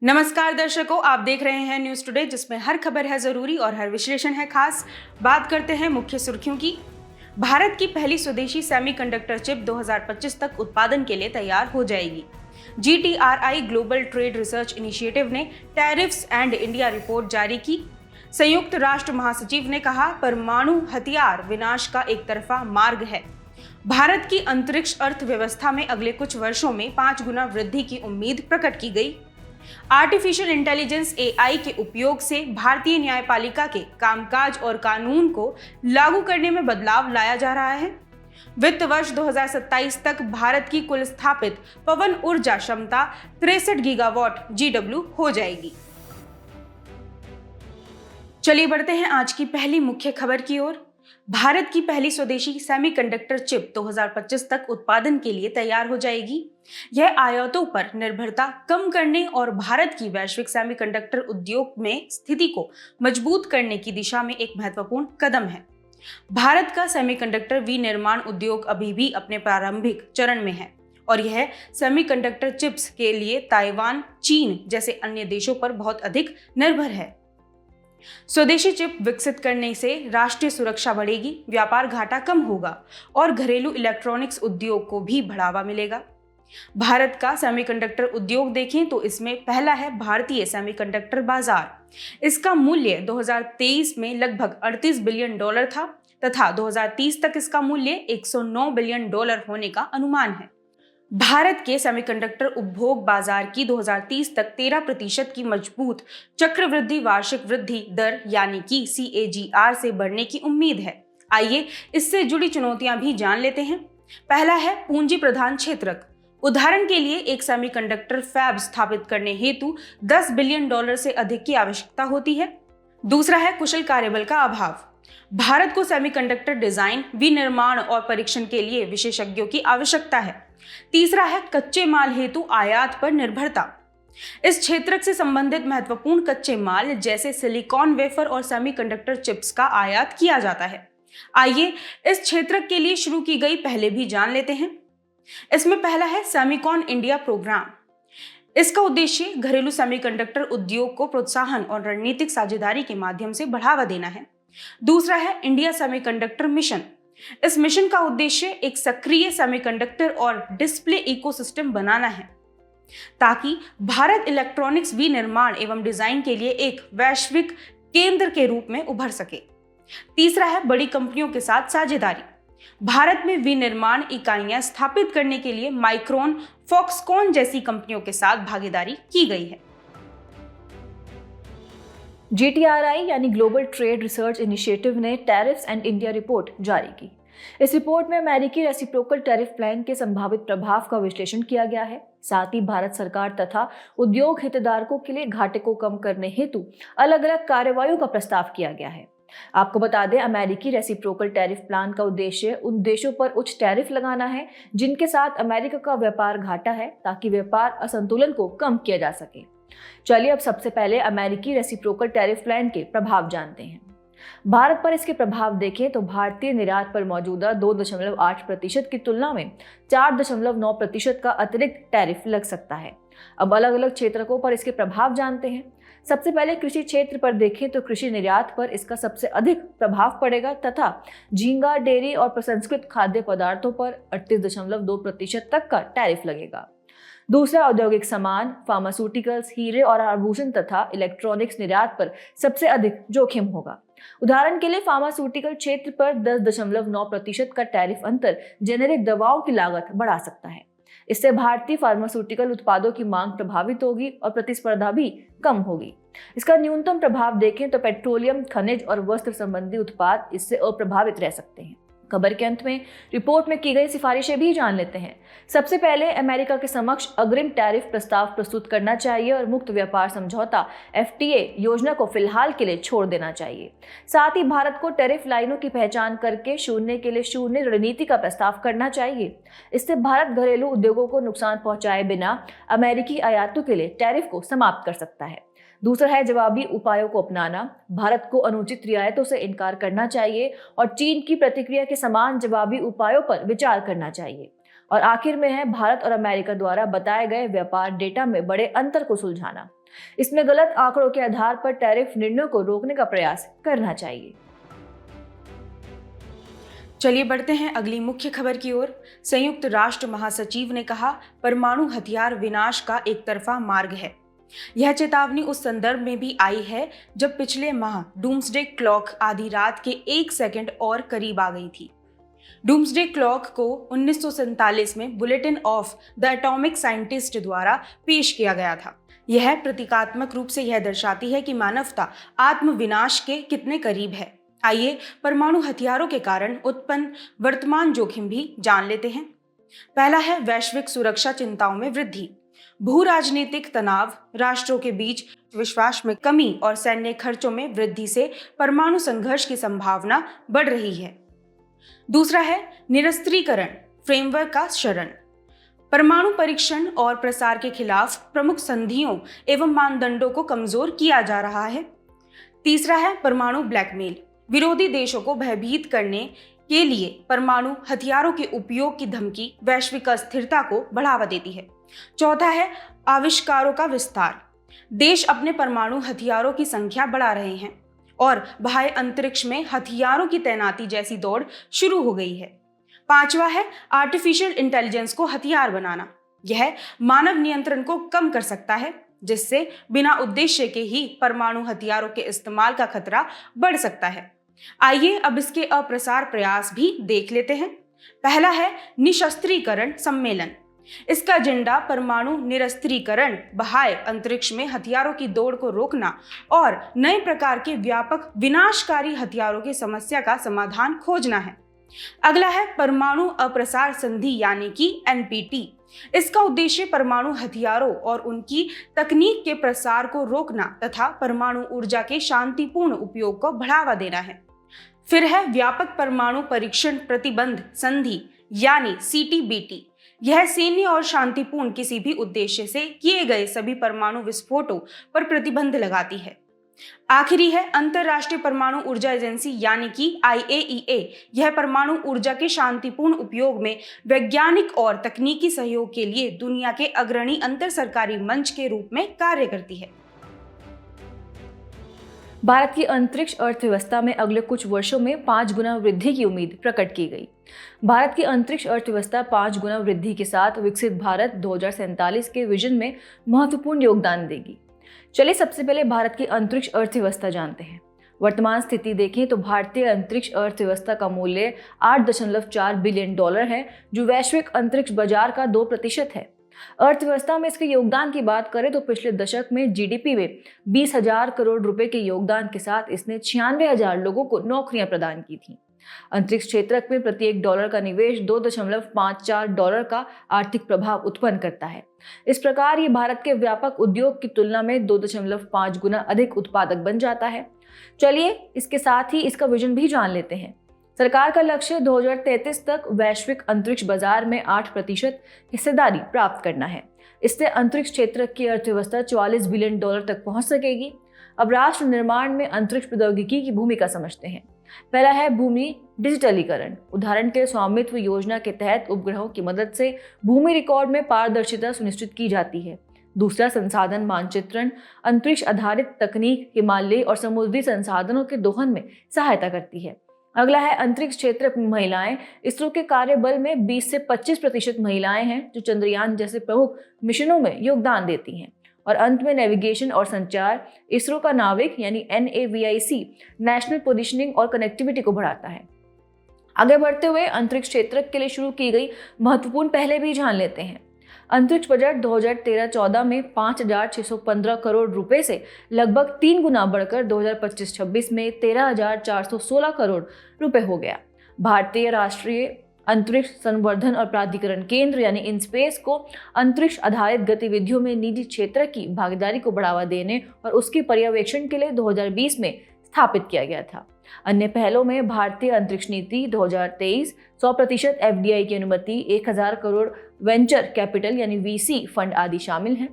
नमस्कार दर्शकों, आप देख रहे हैं न्यूज टुडे, जिसमें हर खबर है जरूरी और हर विश्लेषण है खास। बात करते हैं मुख्य सुर्खियों की। भारत की पहली स्वदेशी सेमीकंडक्टर चिप 2025 तक उत्पादन के लिए तैयार हो जाएगी। GTRI global trade research initiative ने टैरिफ्स एंड इंडिया रिपोर्ट जारी की। संयुक्त राष्ट्र महासचिव ने कहा, परमाणु हथियार विनाश का एक तरफा मार्ग है। भारत की अंतरिक्ष अर्थव्यवस्था में अगले कुछ वर्षों में 5 गुना वृद्धि की उम्मीद प्रकट की गई। आर्टिफिशियल इंटेलिजेंस AI के उपयोग से भारतीय न्यायपालिका के कामकाज और कानून को लागू करने में बदलाव लाया जा रहा है। वित्त वर्ष 2027 तक भारत की कुल स्थापित पवन ऊर्जा क्षमता 63 गीगावाट GW हो जाएगी। चलिए बढ़ते हैं आज की पहली मुख्य खबर की ओर। भारत की पहली स्वदेशी सेमीकंडक्टर चिप 2025 तक उत्पादन के लिए तैयार हो जाएगी। यह आयातों पर निर्भरता कम करने और भारत की वैश्विक सेमीकंडक्टर उद्योग में स्थिति को मजबूत करने की दिशा में एक महत्वपूर्ण कदम है। भारत का सेमीकंडक्टर विनिर्माण उद्योग अभी भी अपने प्रारंभिक चरण में है और यह सेमीकंडक्टर चिप्स के लिए ताइवान, चीन जैसे अन्य देशों पर बहुत अधिक निर्भर है। स्वदेशी चिप विकसित करने से राष्ट्रीय सुरक्षा बढ़ेगी, व्यापार घाटा कम होगा और घरेलू इलेक्ट्रॉनिक्स उद्योग को भी बढ़ावा मिलेगा। भारत का सेमीकंडक्टर उद्योग देखें तो इसमें पहला है भारतीय सेमीकंडक्टर बाजार। इसका मूल्य 2023 में लगभग $38 बिलियन था तथा 2030 तक इसका मूल्य $109 बिलियन होने का अनुमान है। भारत के सेमीकंडक्टर उपभोग बाजार की 2030 तक 13% की मजबूत चक्रवृद्धि वार्षिक वृद्धि दर यानी कि CAGR से बढ़ने की उम्मीद है। आइए इससे जुड़ी चुनौतियां भी जान लेते हैं। पहला है पूंजी प्रधान क्षेत्रक। उदाहरण के लिए एक सेमीकंडक्टर फैब स्थापित करने हेतु $10 बिलियन से अधिक की आवश्यकता होती है। दूसरा है कुशल कार्यबल का अभाव। भारत को सेमीकंडक्टर डिजाइन, विनिर्माण और परीक्षण के लिए विशेषज्ञों की आवश्यकता है। तीसरा है कच्चे माल हेतु आयात पर निर्भरता। इस क्षेत्र से संबंधित महत्वपूर्ण कच्चे माल जैसे सिलिकॉन वेफर और सेमीकंडक्टर चिप्स का आयात किया जाता है। आइए इस क्षेत्र के लिए शुरू की गई पहले भी जान लेते हैं। इसमें पहला है सेमीकॉन इंडिया प्रोग्राम। इसका उद्देश्य घरेलू सेमीकंडक्टर उद्योग को प्रोत्साहन और रणनीतिक साझेदारी के माध्यम से बढ़ावा देना है। दूसरा है इंडिया सेमीकंडक्टर मिशन। इस मिशन का उद्देश्य एक सक्रिय सेमीकंडक्टर और डिस्प्ले इकोसिस्टम बनाना है ताकि भारत इलेक्ट्रॉनिक्स विनिर्माण एवं डिजाइन के लिए एक वैश्विक केंद्र के रूप में उभर सके। तीसरा है बड़ी कंपनियों के साथ साझेदारी। भारत में विनिर्माण इकाइयां स्थापित करने के लिए माइक्रोन, फॉक्सकॉन जैसी कंपनियों के साथ भागीदारी की गई है। GTRI यानी ग्लोबल ट्रेड रिसर्च इनिशिएटिव ने टैरिफ्स एंड इंडिया रिपोर्ट जारी की। इस रिपोर्ट में अमेरिकी रेसिप्रोकल टैरिफ प्लान के संभावित प्रभाव का विश्लेषण किया गया है। साथ ही भारत सरकार तथा उद्योग हितधारकों के लिए घाटे को कम करने हेतु अलग अलग कार्रवाइयों का प्रस्ताव किया गया है। आपको बता दें, अमेरिकी रेसिप्रोकल टैरिफ प्लान का उद्देश्य उन देशों पर उच्च टैरिफ लगाना है जिनके साथ अमेरिका का व्यापार घाटा है, ताकि व्यापार असंतुलन को कम किया जा सके। चलिए अब सबसे पहले अमेरिकी रेसिप्रोकल टैरिफ प्लान के प्रभाव जानते हैं। भारत पर इसके प्रभाव देखें तो भारतीय निर्यात पर मौजूदा 2.8% की तुलना में 4.9% का अतिरिक्त टैरिफ लग सकता है। अब अलग अलग क्षेत्रों पर इसके प्रभाव जानते हैं। सबसे पहले कृषि क्षेत्र पर देखें तो कृषि निर्यात पर इसका सबसे अधिक प्रभाव पड़ेगा तथा झींगा, डेयरी और प्रसंस्कृत खाद्य पदार्थों पर 38.2% तक का टैरिफ लगेगा। दूसरा औद्योगिक सामान, फार्मास्यूटिकल्स, हीरे और आभूषण तथा इलेक्ट्रॉनिक्स निर्यात पर सबसे अधिक जोखिम होगा। उदाहरण के लिए फार्मास्यूटिकल क्षेत्र पर 10.9% का टैरिफ अंतर जेनेरिक दवाओं की लागत बढ़ा सकता है। इससे भारतीय फार्मास्यूटिकल उत्पादों की मांग प्रभावित होगी और प्रतिस्पर्धा भी कम होगी। इसका न्यूनतम प्रभाव देखें तो पेट्रोलियम, खनिज और वस्त्र संबंधी उत्पाद इससे अप्रभावित रह सकते हैं। खबर के अंत में रिपोर्ट में की गई सिफारिशें भी जान लेते हैं। सबसे पहले अमेरिका के समक्ष अग्रिम टैरिफ प्रस्ताव प्रस्तुत करना चाहिए और मुक्त व्यापार समझौता FTA योजना को फिलहाल के लिए छोड़ देना चाहिए। साथ ही भारत को टैरिफ लाइनों की पहचान करके शून्य के लिए शून्य रणनीति का प्रस्ताव करना चाहिए। इससे भारत घरेलू उद्योगों को नुकसान पहुंचाए बिना अमेरिकी आयातों के लिए टैरिफ को समाप्त कर सकता है। दूसरा है जवाबी उपायों को अपनाना। भारत को अनुचित रियायतों से इनकार करना चाहिए और चीन की प्रतिक्रिया के समान जवाबी उपायों पर विचार करना चाहिए। और आखिर में है भारत और अमेरिका द्वारा बताए गए व्यापार डेटा में बड़े अंतर को सुलझाना। इसमें गलत आंकड़ों के आधार पर टैरिफ निर्णयों को रोकने का प्रयास करना चाहिए। चलिए बढ़ते हैं अगली मुख्य खबर की ओर। संयुक्त राष्ट्र महासचिव ने कहा, परमाणु हथियार विनाश का एक तरफा मार्ग है। यह चेतावनी उस संदर्भ में भी आई है जब पिछले माह डूम्सडे क्लॉक आधी रात के 1 सेकंड और करीब आ गई थी। डूम्सडे क्लॉक को 1947 में bulletin of the atomic scientist द्वारा पेश किया गया था। यह प्रतीकात्मक रूप से यह दर्शाती है कि मानवता आत्मविनाश के कितने करीब है। आइए परमाणु हथियारों के कारण उत्पन्न वर्तमान जोखिम भी जान लेते हैं। पहला है वैश्विक सुरक्षा चिंताओं में वृद्धि। भू राजनीतिक तनाव, राष्ट्रों के बीच विश्वास में कमी और सैन्य खर्चों में वृद्धि से परमाणु संघर्ष की संभावना बढ़ रही है। दूसरा है निरस्त्रीकरण फ्रेमवर्क का क्षरण। परमाणु परीक्षण और प्रसार के खिलाफ प्रमुख संधियों एवं मानदंडों को कमजोर किया जा रहा है। तीसरा है परमाणु ब्लैकमेल। विरोधी देशों को भयभीत करने के लिए परमाणु हथियारों के उपयोग की धमकी वैश्विक अस्थिरता को बढ़ावा देती है। चौथा है आविष्कारों का विस्तार। देश अपने परमाणु हथियारों की संख्या बढ़ा रहे हैं और बाह्य अंतरिक्ष में हथियारों की तैनाती जैसी दौड़ शुरू हो गई है। पांचवा है आर्टिफिशियल इंटेलिजेंस को हथियार बनाना। यह मानव नियंत्रण को कम कर सकता है, जिससे बिना उद्देश्य के ही परमाणु हथियारों के इस्तेमाल का खतरा बढ़ सकता है। आइए अब इसके अप्रसार प्रयास भी देख लेते हैं। पहला है निशस्त्रीकरण सम्मेलन। इसका एजेंडा परमाणु निरस्त्रीकरण, बाह्य अंतरिक्ष में हथियारों की दौड़ को रोकना और नए प्रकार के व्यापक विनाशकारी हथियारों की समस्या का समाधान खोजना है। अगला है परमाणु अप्रसार संधि यानी कि NPT। इसका उद्देश्य परमाणु हथियारों और उनकी तकनीक के प्रसार को रोकना तथा परमाणु ऊर्जा के शांतिपूर्ण उपयोग को बढ़ावा देना है। फिर है व्यापक परमाणु परीक्षण प्रतिबंध संधि यानी CTBT। यह सैन्य और शांतिपूर्ण किसी भी उद्देश्य से किए गए सभी परमाणु विस्फोटों पर प्रतिबंध लगाती है। आखिरी है अंतरराष्ट्रीय परमाणु ऊर्जा एजेंसी यानी कि IAEA। यह परमाणु ऊर्जा के शांतिपूर्ण उपयोग में वैज्ञानिक और तकनीकी सहयोग के लिए दुनिया के अग्रणी अंतर सरकारी मंच के रूप में कार्य करती है। भारत की अंतरिक्ष अर्थव्यवस्था में अगले कुछ वर्षों में 5 गुना वृद्धि की उम्मीद प्रकट की गई। भारत की अंतरिक्ष अर्थव्यवस्था 5 गुना वृद्धि के साथ विकसित भारत 2047 के विजन में महत्वपूर्ण योगदान देगी। चलिए सबसे पहले भारत की अंतरिक्ष अर्थव्यवस्था जानते हैं। वर्तमान स्थिति देखें तो भारतीय अंतरिक्ष अर्थव्यवस्था का मूल्य $8.4 बिलियन है, जो वैश्विक अंतरिक्ष बाजार का 2% है। अर्थव्यवस्था में इसके योगदान की बात करें तो पिछले दशक में GDP में 20,000 करोड़ रुपए के योगदान के साथ इसने 96,000 लोगों को नौकरियां प्रदान की थी। अंतरिक्ष क्षेत्र में प्रत्येक डॉलर का निवेश $2.54 का आर्थिक प्रभाव उत्पन्न करता है। इस प्रकार ये भारत के व्यापक उद्योग की तुलना में 2.5 गुना अधिक उत्पादक बन जाता है। चलिए इसके साथ ही इसका विजन भी जान लेते हैं। सरकार का लक्ष्य 2033 तक वैश्विक अंतरिक्ष बाजार में 8% हिस्सेदारी प्राप्त करना है। इससे अंतरिक्ष क्षेत्र की अर्थव्यवस्था $44 बिलियन तक पहुंच सकेगी। अब राष्ट्र निर्माण में अंतरिक्ष प्रौद्योगिकी की भूमिका समझते हैं। पहला है भूमि डिजिटलीकरण। उदाहरण के स्वामित्व योजना के तहत उपग्रहों की मदद से भूमि रिकॉर्ड में पारदर्शिता सुनिश्चित की जाती है। दूसरा संसाधन मानचित्रण। अंतरिक्ष आधारित तकनीक हिमालयी और समुद्री संसाधनों के दोहन में सहायता करती है। अगला है अंतरिक्ष क्षेत्र में महिलाएं। इसरो के कार्यबल में 20 से 25% महिलाएं हैं, जो चंद्रयान जैसे प्रमुख मिशनों में योगदान देती हैं। और अंत में नेविगेशन और संचार। इसरो का नाविक यानी NAVIC नेशनल पोजीशनिंग और कनेक्टिविटी को बढ़ाता है। आगे बढ़ते हुए अंतरिक्ष क्षेत्र के लिए शुरू की गई महत्वपूर्ण पहले भी जान लेते हैं। अंतरिक्ष बजट 2013-14 में 5,615 करोड़ रुपए से लगभग 3 गुना बढ़कर 2025-26 में 13,416 करोड़ रुपए हो गया। भारतीय राष्ट्रीय अंतरिक्ष संवर्धन और प्राधिकरण केंद्र यानी IN-SPACE को अंतरिक्ष आधारित गतिविधियों में निजी क्षेत्र की भागीदारी को बढ़ावा देने और उसके पर्यवेक्षण के लिए 2020 में स्थापित किया गया था। अन्य पहलों में भारतीय अंतरिक्ष नीति 2023, 100% FDI की अनुमति, 1,000 करोड़ वेंचर कैपिटल यानी VC फंड आदि शामिल हैं।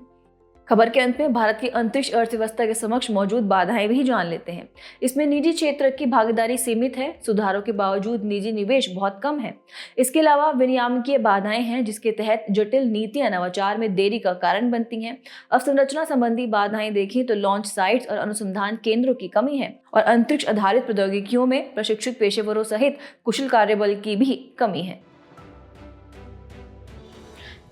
खबर के अंत में भारत की अंतरिक्ष अर्थव्यवस्था के समक्ष मौजूद बाधाएं भी जान लेते हैं। इसमें निजी क्षेत्र की भागीदारी सीमित है, सुधारों के बावजूद निजी निवेश बहुत कम है। इसके अलावा विनियामकीय बाधाएं हैं, जिसके तहत जटिल नीतियां नवाचार में देरी का कारण बनती हैं। अवसंरचना संबंधी बाधाएं देखें तो लॉन्च साइट्स और अनुसंधान केंद्रों की कमी है और अंतरिक्ष आधारित प्रौद्योगिकियों में प्रशिक्षित पेशेवरों सहित कुशल कार्यबल की भी कमी है।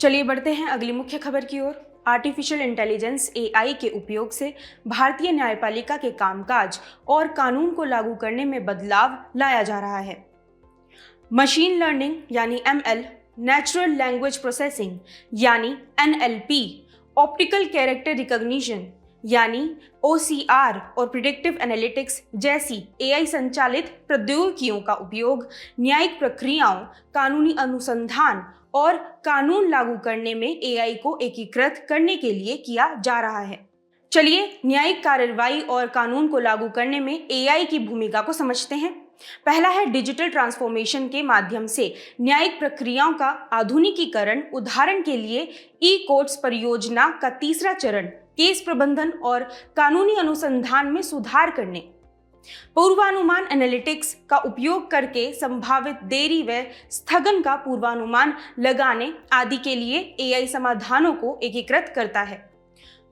चलिए बढ़ते हैं अगली मुख्य खबर की ओर। आर्टिफिशियल इंटेलिजेंस एआई के उपयोग से भारतीय न्यायपालिका के कामकाज और कानून को लागू करने में बदलाव लाया जा रहा है। मशीन लर्निंग यानी एमएल, नेचुरल लैंग्वेज प्रोसेसिंग यानी एनएलपी, ऑप्टिकल कैरेक्टर रिकॉग्निशन यानी ओसीआर और प्रिडिक्टिव एनालिटिक्स जैसी एआई संचालित प्रौद्योगिकियों का उपयोग न्यायिक प्रक्रियाओं, कानूनी अनुसंधान और कानून लागू करने में एआई को एकीकृत करने के लिए किया जा रहा है। चलिए न्यायिक कार्रवाई और कानून को लागू करने में एआई की भूमिका को समझते हैं। पहला है डिजिटल ट्रांसफॉर्मेशन के माध्यम से न्यायिक प्रक्रियाओं का आधुनिकीकरण। उदाहरण के लिए ई कोर्ट्स परियोजना का तीसरा चरण केस प्रबंधन और कानूनी अनुसंधान में सुधार करने, पूर्वानुमान एनालिटिक्स का उपयोग करके संभावित देरी व स्थगन का पूर्वानुमान लगाने आदि के लिए एआई समाधानों को एकीकृत करता है।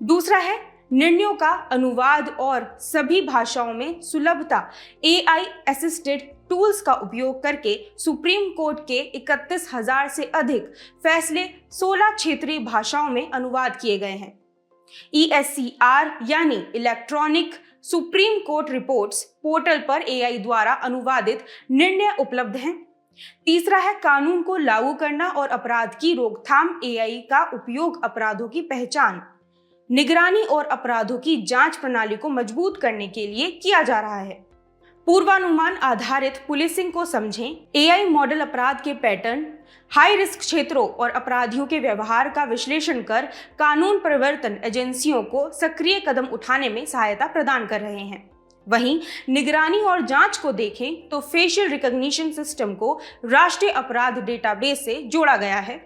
दूसरा है निर्णयों का अनुवाद और सभी भाषाओं में सुलभता। एआई असिस्टेड टूल्स का उपयोग करके सुप्रीम कोर्ट के 31,000 से अधिक फैसले 16 क्षेत्रीय भाषाओं में अनुवाद किए गए हैं। ईएससीआर यानी electronic supreme court reports portal पर एआई द्वारा अनुवादित निर्णय उपलब्ध हैं। तीसरा है कानून को लागू करना और अपराध की रोकथाम। एआई का उपयोग अपराधों की पहचान, निगरानी और अपराधों की जांच प्रणाली को मजबूत करने के लिए किया जा रहा है। पूर्वानुमान आधारित पुलिसिंग को समझें। एआई मॉडल अपराध के पैटर्न, हाई रिस्क क्षेत्रों और अपराधियों के व्यवहार का विश्लेषण कर कानून प्रवर्तन एजेंसियों को सक्रिय कदम उठाने में सहायता प्रदान कर रहे हैं। वहीं निगरानी और जांच को देखें तो फेशियल रिकॉग्निशन सिस्टम को राष्ट्रीय अपराध डेटाबेस से जोड़ा गया है।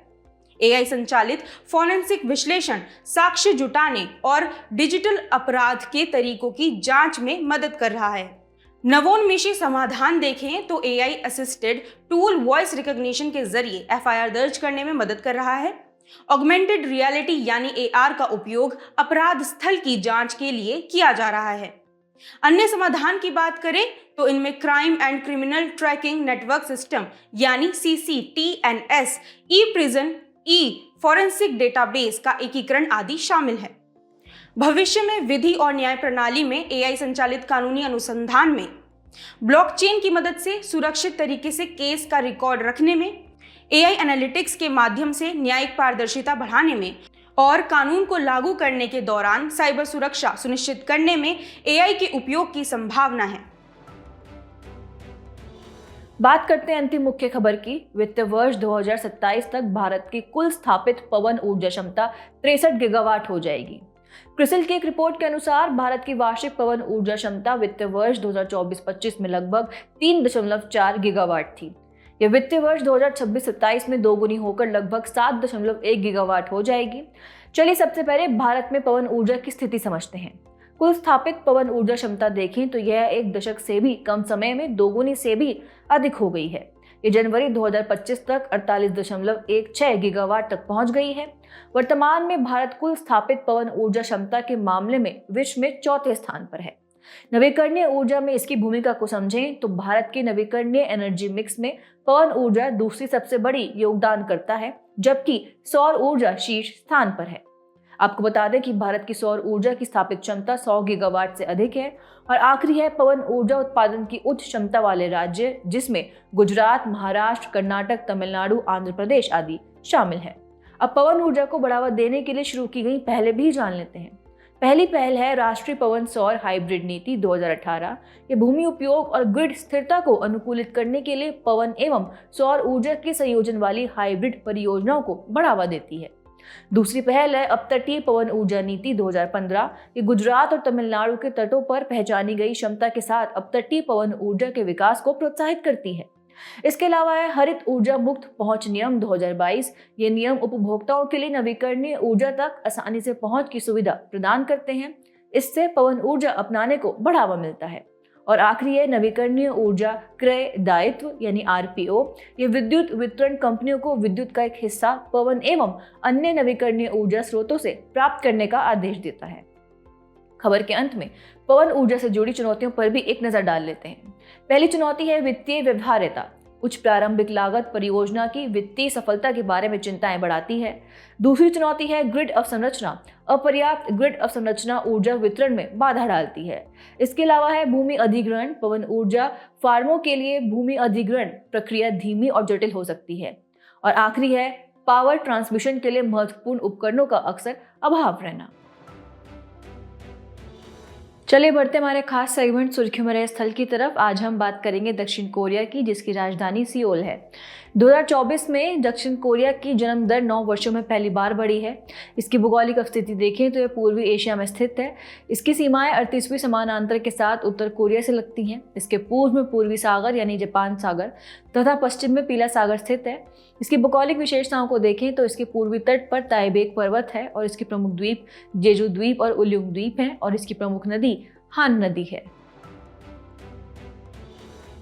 एआई संचालित फॉरेंसिक विश्लेषण साक्ष्य जुटाने और डिजिटल अपराध के तरीकों की जांच में मदद कर रहा है। नवोन्मेषी समाधान देखें तो AI assisted tool voice recognition के जरिए एफआईआर दर्ज करने में मदद कर रहा है। ऑगमेंटेड रियलिटी यानी एआर का उपयोग अपराध स्थल की जांच के लिए किया जा रहा है। अन्य समाधान की बात करें तो इनमें crime and criminal tracking network system यानी सीसीटीएनएस, ई प्रिजन, ई फॉरेंसिक डेटाबेस का एकीकरण आदि शामिल है। भविष्य में विधि और न्याय प्रणाली में एआई संचालित कानूनी अनुसंधान में ब्लॉकचेन की मदद से सुरक्षित तरीके से केस का रिकॉर्ड रखने में, एआई एनालिटिक्स के माध्यम से न्यायिक पारदर्शिता बढ़ाने में और कानून को लागू करने के दौरान साइबर सुरक्षा सुनिश्चित करने में एआई के उपयोग की संभावना है। बात करते हैं अंतिम मुख्य खबर की। वित्त वर्ष 2027 तक भारत की कुल स्थापित पवन ऊर्जा क्षमता 63 गीगावाट हो जाएगी। क्रिसिल की एक रिपोर्ट के अनुसार भारत की वार्षिक पवन ऊर्जा क्षमता वित्त वर्ष 2024-25 में लगभग 3.4 गीगावाट थी। यह वित्त वर्ष 2026-27 में दोगुनी होकर लगभग 7.1 गीगावाट हो जाएगी। चलिए सबसे पहले भारत में पवन ऊर्जा की स्थिति समझते हैं। कुल स्थापित पवन ऊर्जा क्षमता देखें तो यह एक दशक से भी कम समय में दोगुनी से भी अधिक हो गई है। ये जनवरी 2025 तक 48.16 गीगावाट तक पहुंच गई है। वर्तमान में भारत कुल स्थापित पवन ऊर्जा क्षमता के मामले में विश्व में चौथे स्थान पर है। नवीकरणीय ऊर्जा में इसकी भूमिका को समझें तो भारत के नवीकरणीय एनर्जी मिक्स में पवन ऊर्जा दूसरी सबसे बड़ी योगदान करता है, जबकि सौर ऊर्जा शीर्ष स्थान पर है। आपको बता दें कि भारत की सौर ऊर्जा की स्थापित क्षमता 100 गीगावाट से अधिक है। और आखिरी है पवन ऊर्जा उत्पादन की उच्च क्षमता वाले राज्य, जिसमें गुजरात, महाराष्ट्र, कर्नाटक, तमिलनाडु, आंध्र प्रदेश आदि शामिल है। अब पवन ऊर्जा को बढ़ावा देने के लिए शुरू की गई पहले भी जान लेते हैं। पहली पहल है राष्ट्रीय पवन सौर हाइब्रिड नीति 2018। ये भूमि उपयोग और ग्रिड स्थिरता को अनुकूलित करने के लिए पवन एवं सौर ऊर्जा के संयोजन वाली हाइब्रिड परियोजनाओं को बढ़ावा देती है। दूसरी पहल है अपतटीय पवन ऊर्जा नीति 2015। ये गुजरात और तमिलनाडु के तटों पर पहचानी गई क्षमता के साथ अपतटीय पवन ऊर्जा के विकास को प्रोत्साहित करती है। इसके अलावा है हरित ऊर्जा मुक्त पहुंच नियम 2022। ये नियम उपभोक्ताओं के लिए नवीकरणीय ऊर्जा तक आसानी से पहुंच की सुविधा प्रदान करते हैं। इससे पवन ऊर्जा अपनाने को बढ़ावा मिलता है। और आखिरी है नवीकरणीय ऊर्जा क्रय दायित्व यानी RPO। ये विद्युत वितरण कंपनियों को विद्युत का एक हिस्सा पवन एवं अन्य नवीकरणीय ऊर्जा स्रोतों से प्राप्त करने का आदेश देता है। खबर के अंत में पवन ऊर्जा से जुड़ी चुनौतियों पर भी एक नजर डाल लेते हैं। पहली चुनौती है वित्तीय व्यवहार्यता। उच्च प्रारंभिक लागत परियोजना की वित्तीय सफलता के बारे में चिंताएं बढ़ाती है। दूसरी चुनौती है ग्रिड अवसंरचना। अपर्याप्त ग्रिड अवसंरचना ऊर्जा वितरण में बाधा डालती है। इसके अलावा है भूमि अधिग्रहण। पवन ऊर्जा फार्मों के लिए भूमि अधिग्रहण प्रक्रिया धीमी और जटिल हो सकती है। और आखिरी है पावर ट्रांसमिशन के लिए महत्वपूर्ण उपकरणों का अक्सर अभाव रहना। चलिए बढ़ते हमारे खास सेगमेंट सुर्खियों में रहे स्थल की तरफ। आज हम बात करेंगे दक्षिण कोरिया की, जिसकी राजधानी सियोल है। 2024 में दक्षिण कोरिया की जन्म दर 9 वर्षों में पहली बार बढ़ी है। इसकी भौगोलिक स्थिति देखें तो यह पूर्वी एशिया में स्थित है। इसकी सीमाएं 38वीं समानांतर के साथ उत्तर कोरिया से लगती हैं। इसके पूर्व में पूर्वी सागर यानी जापान सागर तथा पश्चिम में पीला सागर स्थित है। इसकी भौगोलिक विशेषताओं को देखें तो इसके पूर्वी तट पर ताइबेक पर्वत है और इसके प्रमुख द्वीप जेजू द्वीप और उल्युंग द्वीप हैं और इसकी प्रमुख नदी हान नदी है।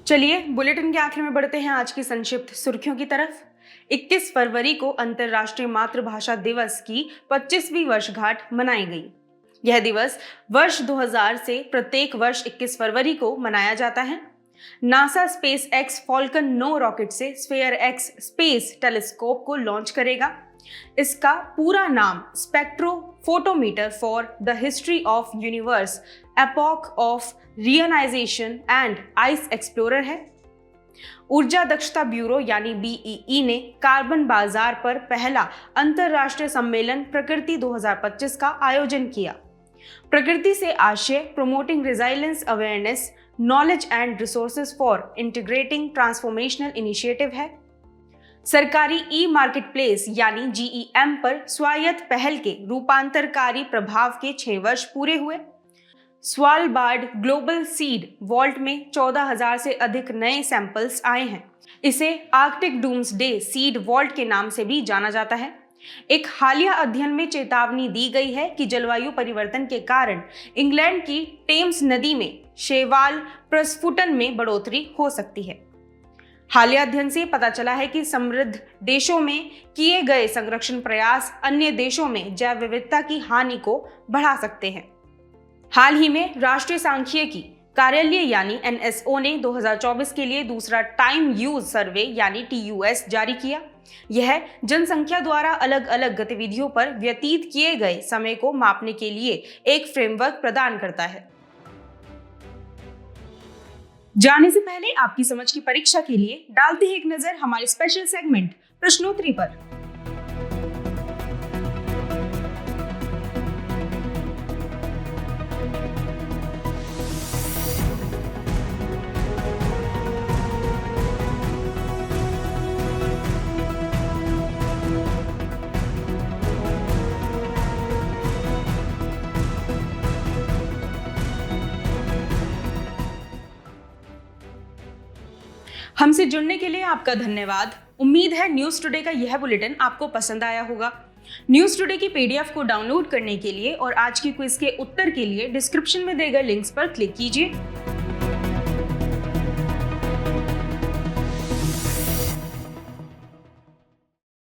चलिए बुलेटिन के आखिर में बढ़ते हैं आज की संक्षिप्त सुर्खियों की तरफ। 21 फरवरी को अंतर्राष्ट्रीय मातृभाषा दिवस की 25वीं वर्षगांठ मनाई गई। यह दिवस वर्ष 2000 से प्रत्येक वर्ष 21 फरवरी को मनाया जाता है। NASA SpaceX Falcon 9 rocket से स्फेयर एक्स स्पेस टेलीस्कोप को लॉन्च करेगा। इसका पूरा नाम spectrophotometer for the history of universe epoch of reionisation and ice explorer है। ऊर्जा दक्षता ब्यूरो यानी BEE ने कार्बन बाजार पर पहला अंतरराष्ट्रीय सम्मेलन प्रकृति 2025 का आयोजन किया। प्रकृति से आशय promoting resilience awareness knowledge and resources for integrating transformational initiative है। सरकारी ई-मार्केट प्लेस यानी GEM पर स्वायत्त पहल के रूपांतरकारी प्रभाव के 6 वर्ष पूरे हुए। स्वालबार्ड ग्लोबल सीड वॉल्ट में 14,000 से अधिक नए सैंपल्स आए हैं। इसे आर्कटिक डूम्सडे सीड वॉल्ट के नाम से भी जाना जाता है। एक हालिया अध्ययन में चेतावनी दी गई है कि जलवायु परिवर्तन के कारण इंग्लैंड की टेम्स नदी में शैवाल प्रस्फुटन में बढ़ोतरी हो सकती है। हालिया अध्ययन से पता चला है कि समृद्ध देशों में किए गए संरक्षण प्रयास अन्य देशों में जैव विविधता की हानि को बढ़ा सकते हैं। हाल ही में राष्ट्रीय सांख्यिकी कार्यालय यानी NSO ने 2024 के लिए दूसरा टाइम यूज सर्वे यानी TUS जारी किया। यह जनसंख्या द्वारा अलग अलग गतिविधियों पर व्यतीत किए गए समय को मापने के लिए एक फ्रेमवर्क प्रदान करता है। जाने से पहले आपकी समझ की परीक्षा के लिए डालते हैं एक नजर हमारे स्पेशल सेगमेंट प्रश्नोत्तरी पर। हमसे जुड़ने के लिए आपका धन्यवाद। उम्मीद है न्यूज़ टुडे का यह बुलेटिन आपको पसंद आया होगा। न्यूज़ टुडे की PDF को डाउनलोड करने के लिए और आज की क्विज के उत्तर के लिए डिस्क्रिप्शन में दिए गए लिंक्स पर क्लिक कीजिए।